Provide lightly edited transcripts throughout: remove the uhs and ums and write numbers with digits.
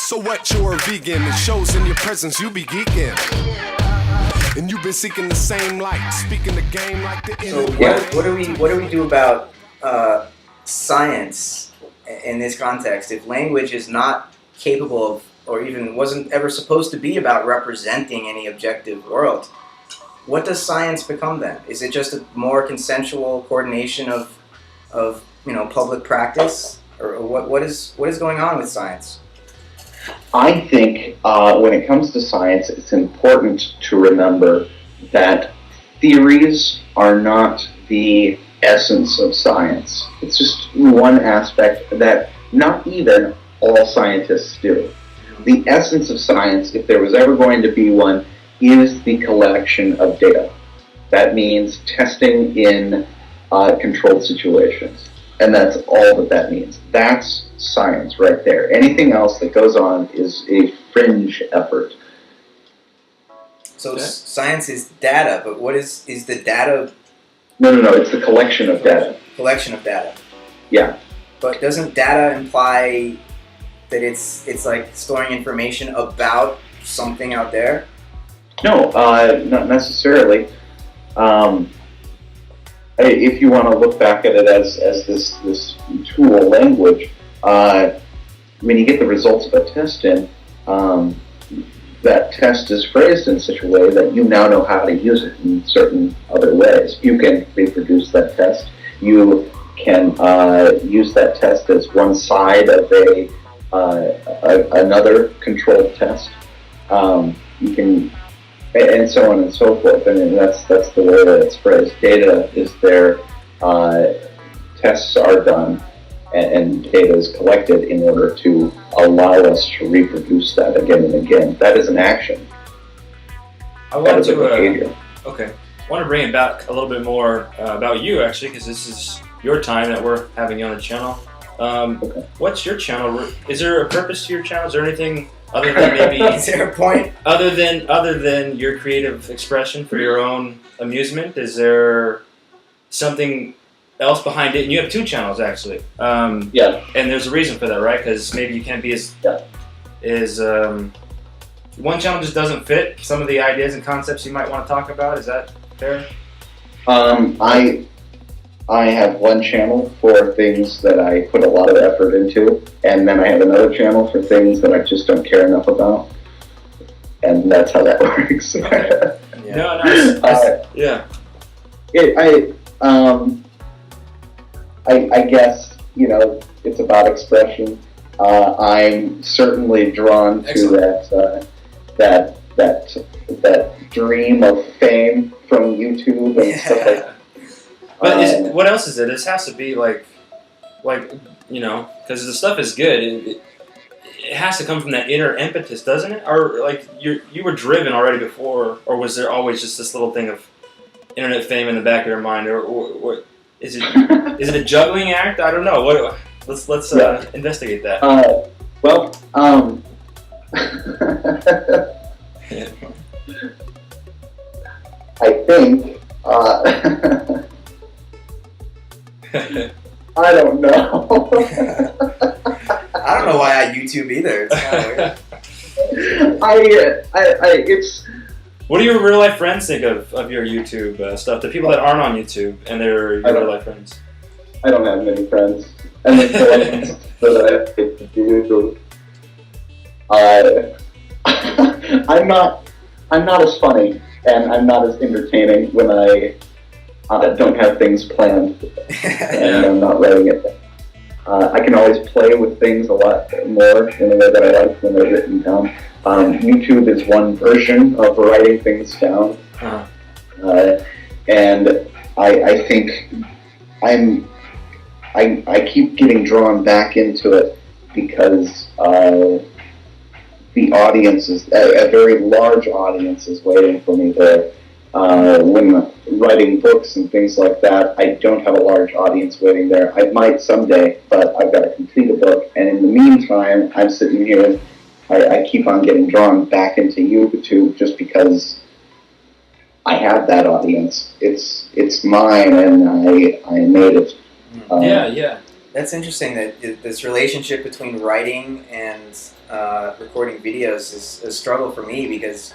So what, you're a vegan, it shows in your presence, you be geeking. And you've been seeking the same light, speaking the game like the internet. So what do we do about science in this context? If language is not capable of, or even wasn't ever supposed to be about representing any objective world, what does science become then? Is it just a more consensual coordination of public practice, or what is going on with science? I think when it comes to science, it's important to remember that theories are not the essence of science. It's just one aspect that not even all scientists do. The essence of science, if there was ever going to be one, is the collection of data. That means testing in controlled situations. And that's all that means. That's science right there. Anything else that goes on is a fringe effort. So science is data, but what is the data? No, it's the collection of data. Collection of data. Yeah. But doesn't data imply that it's like storing information about something out there? No, not necessarily. If you want to look back at it as this tool language, when you get the results of a test in, that test is phrased in such a way that you now know how to use it in certain other ways. You can reproduce that test. You can use that test as one side of another controlled test. You can, and so on and so forth. I mean, that's the way that it's phrased. Data is there. Tests are done. And data is collected in order to allow us to reproduce that again and again. That is an action. I want to behavior. Okay. I want to bring it back a little bit more about you, actually, because this is your time that we're having you on the channel. Okay. What's your channel? Is there a purpose to your channel? Is there anything other than maybe? Is there a point? Other than your creative expression for your own amusement, is there something else behind it? And you have two channels, actually. Yeah. And there's a reason for that, right? Because maybe you can't be as one channel just doesn't fit some of the ideas and concepts you might want to talk about. Is that fair? I have one channel for things that I put a lot of effort into, and then I have another channel for things that I just don't care enough about, and that's how that works. I guess, it's about expression. I'm certainly drawn to that dream of fame from YouTube and stuff like that. But what else is it? This has to be like because the stuff is good. It has to come from that inner impetus, doesn't it? Or like you were driven already before, or was there always just this little thing of internet fame in the back of your mind, or is it is it a juggling act? I don't know. Let's investigate that. I think. I don't know. I don't know why I YouTube either. It's kind of weird. It's. What do your real life friends think of your YouTube stuff? The people that aren't on YouTube and they're your real life friends. I don't have many friends, and the that I do. I'm not as funny, and I'm not as entertaining when I don't have things planned and I'm not writing it down. I can always play with things a lot more in a way that I like when they're written down. YouTube is one version of writing things down, and I think I keep getting drawn back into it because the audience is a very large audience is waiting for me there. When writing books and things like that, I don't have a large audience waiting there. I might someday, but I've got to complete a book. And in the meantime, I'm sitting here. I keep on getting drawn back into YouTube just because I have that audience. It's mine, and I made it. That's interesting that this relationship between writing and recording videos is a struggle for me because,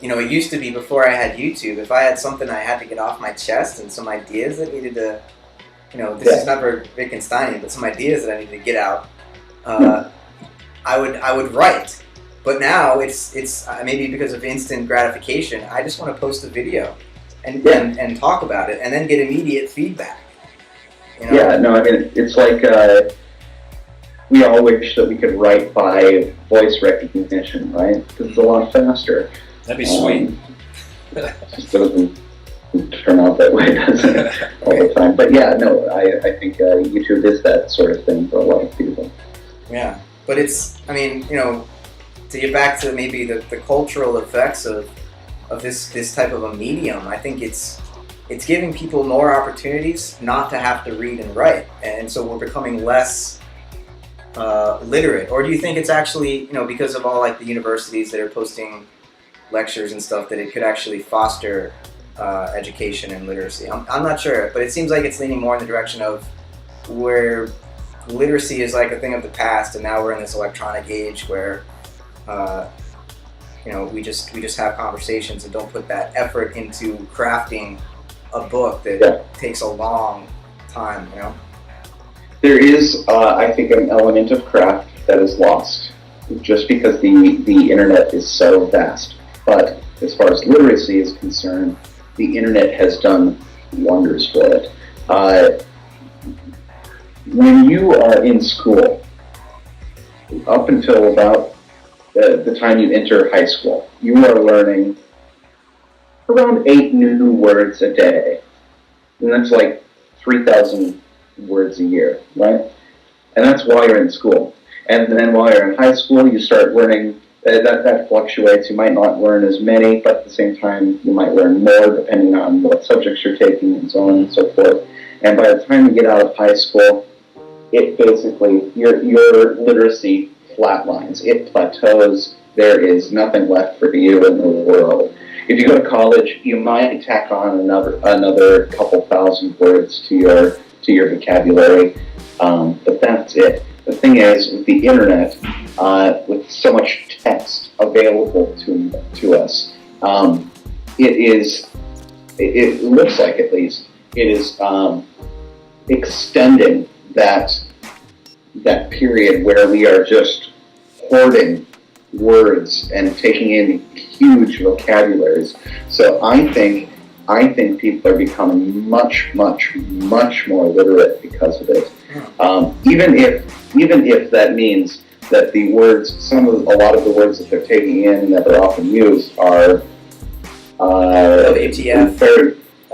it used to be before I had YouTube, if I had something I had to get off my chest and some ideas that needed to, this is not for Wittgensteinian, but some ideas that I needed to get out, I would write. But now it's maybe because of instant gratification, I just want to post a video and talk about it and then get immediate feedback. Yeah, no, I mean, it's like we all wish that we could write by voice recognition, right? Because it's a lot faster. That'd be sweet. It just doesn't turn out that way, does it, all the time? But yeah, no, I think YouTube is that sort of thing for a lot of people. Yeah, but it's, to get back to maybe the cultural effects of this type of a medium, I think it's giving people more opportunities not to have to read and write, and so we're becoming less literate. Or do you think it's actually, because of all like the universities that are posting lectures and stuff, that it could actually foster education and literacy? I'm not sure, but it seems like it's leaning more in the direction of where literacy is like a thing of the past, and now we're in this electronic age where we just have conversations and don't put that effort into crafting a book that takes a long time. There is, I think, an element of craft that is lost just because the internet is so vast. But as far as literacy is concerned, the internet has done wonders for it. When you are in school, up until about the time you enter high school, you are learning around 8 new words a day. And that's like 3,000 words a year, right? And that's while you're in school. And then while you're in high school, you start learning, that fluctuates. You might not learn as many, but at the same time, you might learn more depending on what subjects you're taking and so on and so forth. And by the time you get out of high school, it basically, your literacy flatlines. It plateaus. There is nothing left for you in the world. If you go to college, you might tack on another couple thousand words to your vocabulary, but that's it. The thing is, with the internet, with so much text available to us, it looks like, at least, it is extending that period where we are just hoarding words and taking in huge vocabularies. So I think people are becoming much more literate because of it. Even if that means that the words, a lot of the words that they're taking in that are often used are WTF.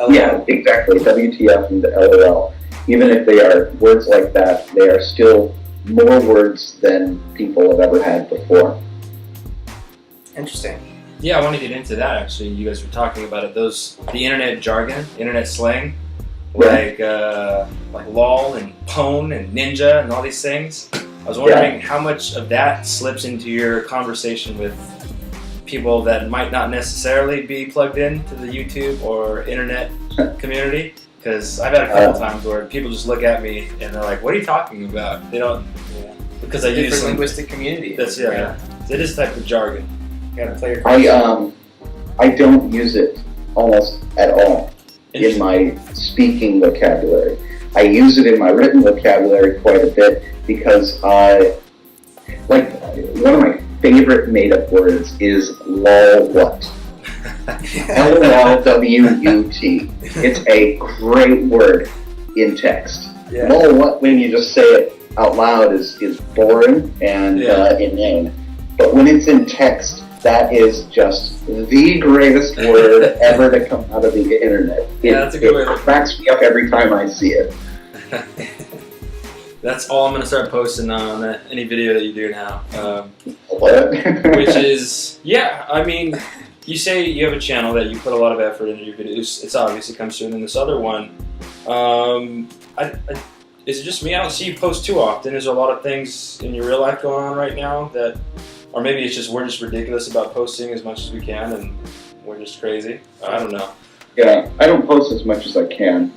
Yeah, exactly. WTF and LOL. Even if they are words like that, they are still more words than people have ever had before. Interesting. Yeah, I want to get into that, actually. You guys were talking about it. The internet jargon, internet slang, like lol and pwn and ninja and all these things. I was wondering how much of that slips into your conversation with people that might not necessarily be plugged in to the YouTube or internet community. Because I've had a couple times where people just look at me and they're like, "What are you talking about?" They don't, because I use different linguistic community. That's it is type of jargon. You gotta play your I don't use it almost at all in my speaking vocabulary. I use it in my written vocabulary quite a bit because one of my favorite made-up words is Lulwut. Lulwut. It's a great word in text. Yeah. Lulwut, when you just say it out loud, is boring and inane. But when it's in text, that is just the greatest word ever to come out of the internet. That's a good way. It cracks me up every time I see it. That's all I'm going to start posting on any video that you do now. What? Which is, I mean, you say you have a channel that you put a lot of effort into your videos. It's obvious it comes through. And then this other one, is it just me? I don't see you post too often. Is there a lot of things in your real life going on right now that, or maybe it's just we're just ridiculous about posting as much as we can and we're just crazy? I don't know. Yeah, I don't post as much as I can.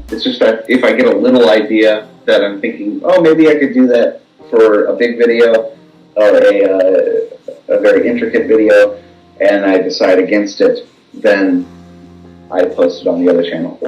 It's just that if I get a little idea that I'm thinking, oh, maybe I could do that for a big video or a very intricate video, and I decide against it, then I post it on the other channel.